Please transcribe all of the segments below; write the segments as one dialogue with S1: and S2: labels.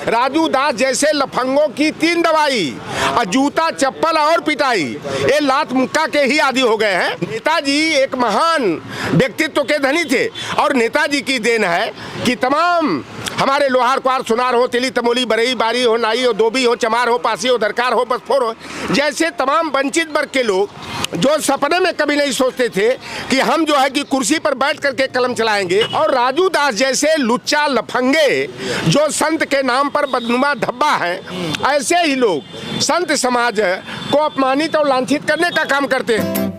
S1: राजू दास जैसे लफंगों की 3 दवाई और जूता चप्पल और पिटाई, ये लात मुक्का के ही आदी हो गए हैं। नेताजी एक महान व्यक्तित्व के धनी थे और नेताजी की देन है कि तमाम हमारे लोहार क्वार सुनार हो, तिली तमोली, बरई, बारी हो, नाई हो, धोबी हो, चमार हो, पासी हो, दरकार हो, बसफोर हो, जैसे तमाम वंचित वर्ग के लोग जो सपने में कभी नहीं सोचते थे कि हम जो है कि कुर्सी पर बैठ करके कलम चलाएंगे, और राजू दास जैसे लुच्चा लफंगे जो संत के नाम पर बदनुमा धब्बा हैं, ऐसे ही लोग संत समाज को अपमानित और लांछित करने का काम करते हैं।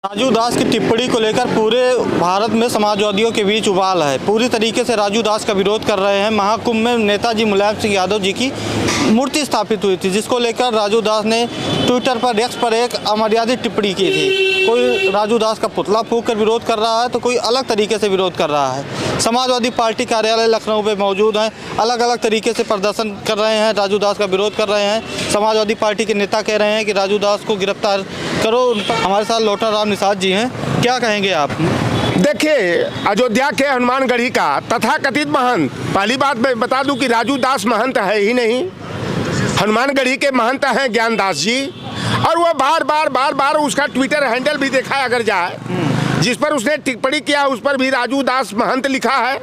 S2: राजू दास की टिप्पणी को लेकर पूरे भारत में समाजवादियों के बीच उबाल है। पूरी तरीके से राजू दास का विरोध कर रहे हैं। महाकुंभ में नेताजी मुलायम सिंह यादव जी की मूर्ति स्थापित हुई थी, जिसको लेकर राजू दास ने ट्विटर पर एक्स पर एक अमर्यादित टिप्पणी की थी। कोई राजू दास का पुतला फूंक कर विरोध कर रहा है तो कोई अलग तरीके से विरोध कर रहा है। समाजवादी पार्टी कार्यालय लखनऊ में मौजूद हैं, अलग अलग तरीके से प्रदर्शन कर रहे हैं, राजू दास का विरोध कर रहे हैं। समाजवादी पार्टी के नेता कह रहे हैं कि राजू दास को गिरफ्तार करो। हमारे साथ लोटा राम निषाद जी हैं, क्या कहेंगे आप?
S1: देखिए, अयोध्या के हनुमानगढ़ी का तथाकथित महंत, पहली बात मैं बता दूं कि राजू दास महंत है ही नहीं, हनुमानगढ़ी के महंत हैं ज्ञानदास जी, और वह बार बार उसका ट्विटर हैंडल भी देखा अगर जाए, जिस पर उसने टिप्पणी किया उस पर भी राजू दास महंत लिखा है।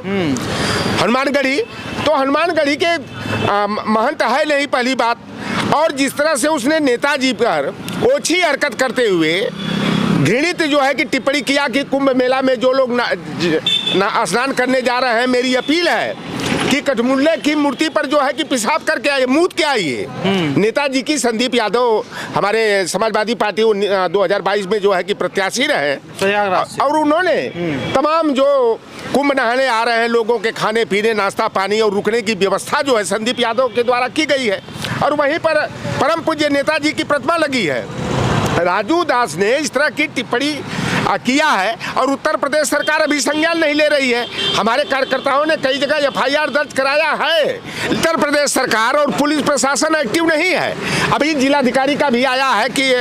S1: हनुमानगढ़ी तो हनुमानगढ़ी के महंत है नहीं, पहली बात। और जिस तरह से उसने नेताजी पर ओछी हरकत करते हुए घृणित जो है कि टिप्पणी किया कि कुंभ मेला में जो लोग स्नान करने जा रहे हैं, मेरी अपील है कि कठमुल्ले की मूर्ति पर जो है कि पेशाब करके आइए, मूत के आइए। नेताजी की संदीप यादव हमारे समाजवादी पार्टी 2022 में जो है कि प्रत्याशी रहे, और उन्होंने तमाम जो कुंभ नहाने आ रहे हैं लोगों के खाने पीने, नाश्ता पानी और रुकने की व्यवस्था जो है संदीप यादव के द्वारा की गई है, और वहीं पर परम पूज्य नेताजी की प्रतिमा लगी है। राजू दास ने इस तरह की टिप्पणी किया है और उत्तर प्रदेश सरकार अभी संज्ञान नहीं ले रही है। हमारे कार्यकर्ताओं ने कई जगह FIR दर्ज कराया है। उत्तर प्रदेश सरकार और पुलिस प्रशासन एक्टिव नहीं है। अभी जिलाधिकारी का भी आया है कि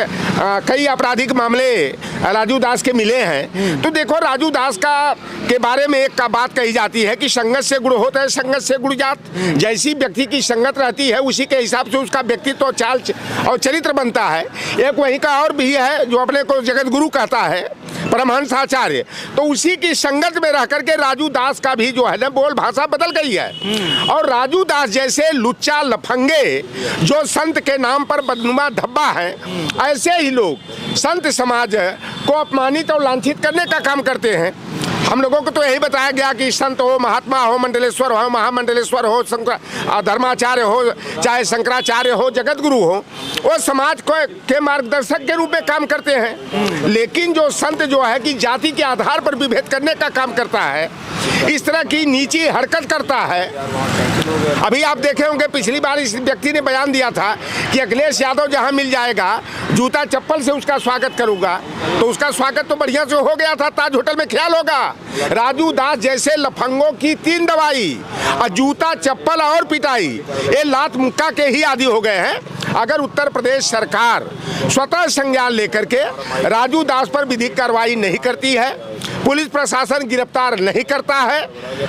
S1: कई आपराधिक मामले राजू दास के मिले हैं। तो देखो, राजू दास के बारे में एक बात कही जाती है कि संगत से गुण होता है, संगत से गुण जात। जैसी व्यक्ति की संगत रहती है उसी के हिसाब से उसका व्यक्तित्व, चाल और चरित्र बनता है। एक वहीं का और भी है जो अपने को जगत गुरु कहता है, परमहंस आचार्य, तो उसी की संगत में रह करके राजू दास का भी जो है ना बोल भाषा बदल गई है। और राजू दास जैसे लुच्चा लफंगे जो संत के नाम पर बदनुमा धब्बा हैं, ऐसे ही लोग संत समाज को अपमानित और लांछित करने का काम करते हैं। हम लोगों को तो यही बताया गया कि संत हो, महात्मा हो, मंडलेश्वर हो, महामंडलेश्वर हो, धर्माचार्य हो, चाहे शंकराचार्य हो, जगत गुरु हो, वो समाज के मार्गदर्शक के रूप में काम करते हैं। लेकिन जो संत जो है कि जाति के आधार पर विभेद करने का काम करता है, इस तरह की नीची हरकत करता है। अभी आप देखे होंगे पिछली बार इस व्यक्ति ने बयान दिया था कि अखिलेश यादव जहां मिल जाएगा जूता चप्पल से उसका स्वागत करूंगा, तो उसका स्वागत तो बढ़िया से हो गया था, ताज होटल में ख्याल होगा। राजू दास जैसे लफंगों की 3 दवाई और जूता चप्पल और पिटाई, ये लात मुक्का के ही आदी हो गए हैं। अगर उत्तर प्रदेश सरकार स्वतः संज्ञान लेकर के राजू दास पर विधिक कार्रवाई नहीं करती है, पुलिस प्रशासन गिरफ्तार नहीं करता है,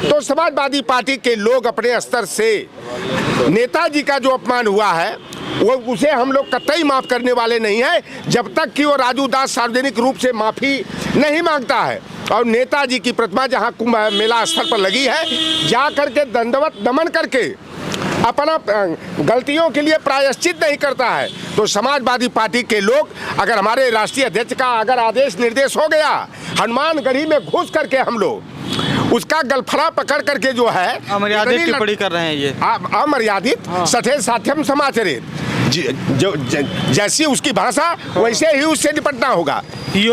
S1: तो समाजवादी पार्टी के लोग अपने स्तर से नेताजी का जो अपमान हुआ है वो उसे हम लोग कतई माफ करने वाले नहीं हैं, जब तक कि वो राजू दास सार्वजनिक रूप से माफी नहीं मांगता है। और नेताजी की प्रतिमा जहां कुंभ मेला स्थल पर लगी है, जा करके दंडवत दमन करके अपना गलतियों के लिए प्रायश्चित नहीं करता है, तो समाजवादी पार्टी के लोग, अगर हमारे राष्ट्रीय अध्यक्ष का अगर आदेश निर्देश हो गया, हनुमानगढ़ी में घुस करके हम लोग उसका गलफड़ा पकड़ करके जो है
S2: अमर्यादित टिप्पणी कर रहे हैं, ये
S1: अमर्यादित सठे साध्यम समाचरित, जैसी उसकी भाषा वैसे ही उससे निपटना होगा।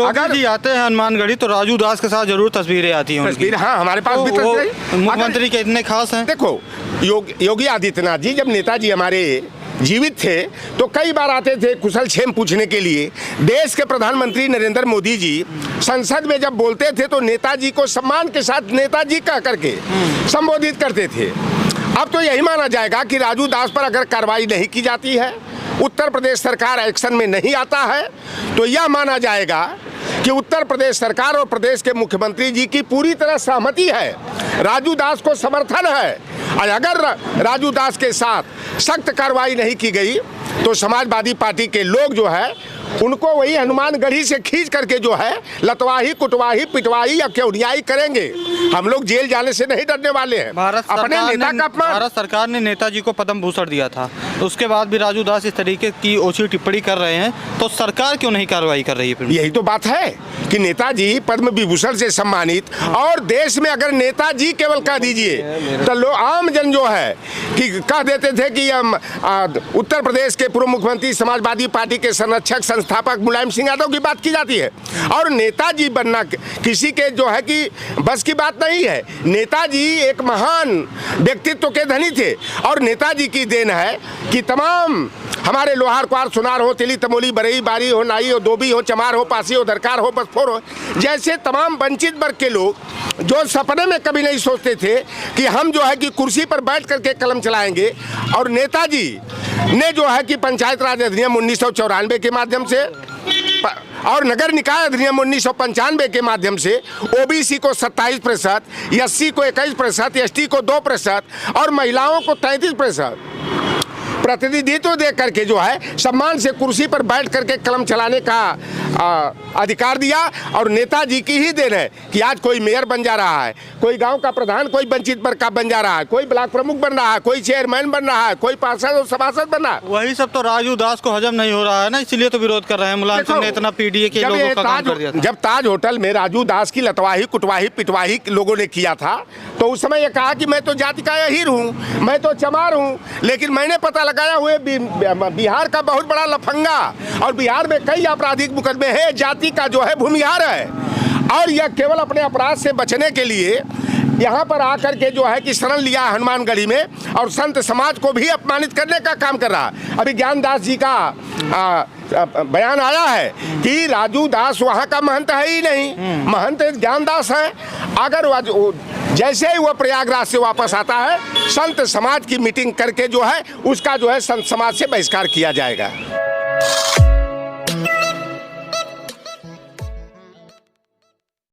S2: अगर जी आते हैं हनुमानगढ़ी तो राजू दास के साथ जरूर तस्वीरें आती हैं उनकी।
S1: हाँ, हमारे पास भी तस्वीरें।
S2: मुख्यमंत्री के इतने खास हैं।
S1: देखो, योगी आदित्यनाथ जी जब नेताजी हमारे जीवित थे तो कई बार आते थे कुशल क्षेम पूछने के लिए। देश के प्रधानमंत्री नरेंद्र मोदी जी संसद में जब बोलते थे तो नेताजी को सम्मान के साथ नेताजी कह करके संबोधित करते थे। अब तो यही माना जाएगा कि राजू दास पर अगर कार्रवाई नहीं की जाती है, उत्तर प्रदेश सरकार एक्शन में नहीं आता है, तो यह माना जाएगा कि उत्तर प्रदेश सरकार और प्रदेश के मुख्यमंत्री जी की पूरी तरह सहमति है, राजू दास को समर्थन है और अगर राजू दास के साथ सख्त कार्रवाई नहीं की गई तो समाजवादी पार्टी के लोग जो है उनको वही हनुमानगढ़ी से खींच करके जो है लतवाही, कुटवाही, पिटवाही या क्योरियाई करेंगे। हम लोग जेल जाने से नहीं डरने वाले हैं। अपने नेता का अपमान।
S2: भारत सरकार ने नेताजी को पद्म भूषण दिया था, उसके बाद भी राजू दास इस तरीके की ओछी टिप्पणी कर रहे हैं, तो सरकार क्यों नहीं कार्रवाई कर रही है?
S1: यही तो बात है कि नेताजी पद्म विभूषण से सम्मानित, और देश में अगर नेताजी केवल कह दीजिए तो लोग आम जन जो है कि कह देते थे कि उत्तर प्रदेश के पूर्व मुख्यमंत्री समाजवादी पार्टी के संरक्षक संस्थापक मुलायम सिंह यादव की बात की जाती है, और नेताजी बनना किसी के जो है कि बस की बात नहीं है। नेताजी एक महान व्यक्तित्व के धनी थे, और नेताजी की देन है कि तमाम हमारे लोहार क्वार सुनार हो, तिली तमोली, बरई, बारी हो, नाई हो, धोबी हो, चमार हो, पासी हो, दरकार हो, बसफोर हो, जैसे तमाम वंचित वर्ग के लोग जो सपने में कभी नहीं सोचते थे कि हम जो है कि कुर्सी पर बैठ करके कलम चलाएंगे। और नेताजी ने जो है कि पंचायत राज अधिनियम 1994 के माध्यम से और नगर निकाय अधिनियम 1995 के माध्यम से ओबीसी को 27%, एससी को 21%, एसटी को 2% और महिलाओं को 33% प्रतिनिधित्व दे करके जो है सम्मान से कुर्सी पर बैठ करके कलम चलाने का अधिकार दिया। और नेताजी की ही देन है कि आज कोई मेयर बन जा रहा है, कोई गांव का प्रधान, कोई वंचित वर्ग का बन जा रहा है, कोई ब्लॉक प्रमुख बन रहा है, कोई चेयरमैन बन रहा है, कोई पार्षद और सभासद बन रहा है।
S2: वही सब तो राजू दास को हजम नहीं हो रहा है ना, इसलिए तो विरोध कर रहे हैं। मुलायम सिंह ने इतना पीडीए के लोगों का काम कर दिया था।
S1: जब ताज होटल में राजू दास की लतवाही, कुटवाही, पिटवाही लोगों ने किया था तो उस समय ये कहा कि मैं तो जाति का अहीर हूँ, मैं तो चमार हूँ, लेकिन मैंने पता लगाया हुए बिहार का बहुत बड़ा लफंगा और बिहार में कई आपराधिक मुकदमे हैं, जाति का जो है भूमिहार है। और यह केवल अपने अपराध से बचने के लिए यहाँ पर आकर के जो है कि शरण लिया हनुमानगढ़ी में, और संत समाज को भी अपमानित करने का काम कर रहा है। अभी ज्ञानदास जी का बयान आया है कि राजू दास वहाँ का महंत है ही नहीं, महंत ज्ञानदास है। अगर जैसे ही वह प्रयागराज से वापस आता है, संत समाज की मीटिंग करके जो है उसका जो है संत समाज से बहिष्कार किया जाएगा।